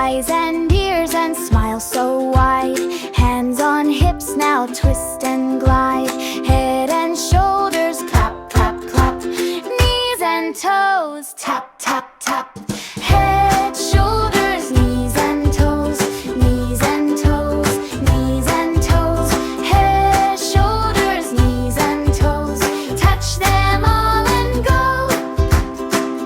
Eyes and ears and smile so wide. Hands on hips, now twist and glide. Head and shoulders, clap, clap, clap. Knees and toes, tap, tap, tap. Head, shoulders, knees and toes. Knees and toes, knees and toes. Head, shoulders, knees and toes. Touch them all and go.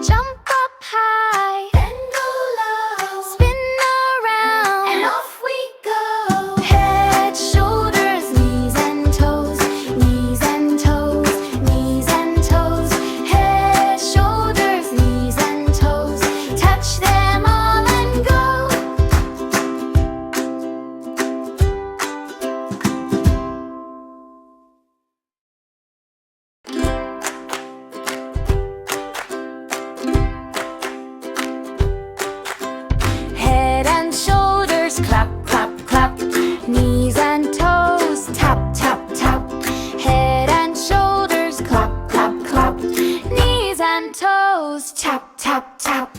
Jump up high, then go low. Spin around, and off we go. Head, shoulders, knees and toes. Knees and toes, knees and toes. Head, shoulders, knees and toes. Touch them all and go. Head and shoulders, clap, clap, clap. Knees and toes, tap, tap, tap. Head and shoulders, clap, clap, clap. Knees and toes, tap, tap, tap.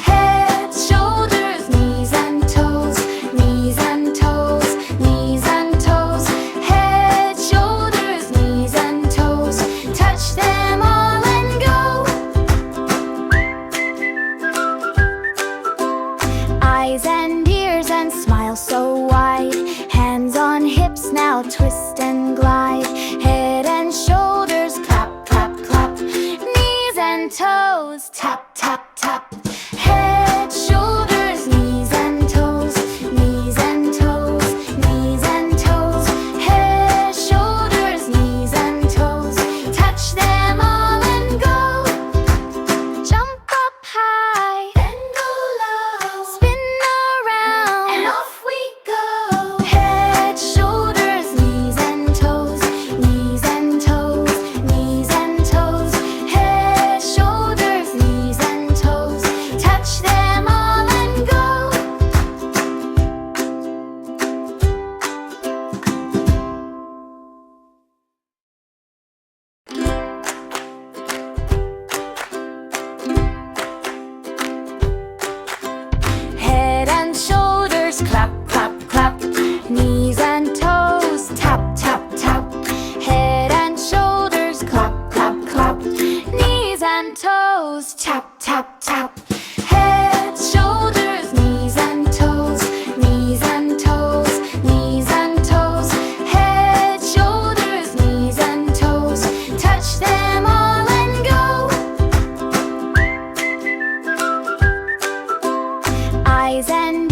Head, shoulders, knees and toes. Knees and toes, knees and toes. Head, shoulders, knees and toes. Touch them all and go. Eyes and ears and smile so wide. Hands on hips, now twist and glide. Head and shoulders, clap, clap, clap. Knees and toes, tap, tap, tap. Head, shoulders, knees and toes. Knees and toes, knees and toes. Head, shoulders, knees and toes. Touch them all and go. Jump up high, then go low. Spin around, and off we go. Head, shoulders, knees and toes. Knees and toes, knees and toes. Head, shoulders, knees and toes. Touch them all and go. Head and shoulders, clap, clap, clap. Knees and toes, tap, tap, tap. Head and shoulders, clap, clap, clap. Knees and toes, tap, tap, tap. Head, shoulders, knees and toes. Knees and toes, knees and toes. Head, shoulders, knees and toes. Touch them all and go. Eyes and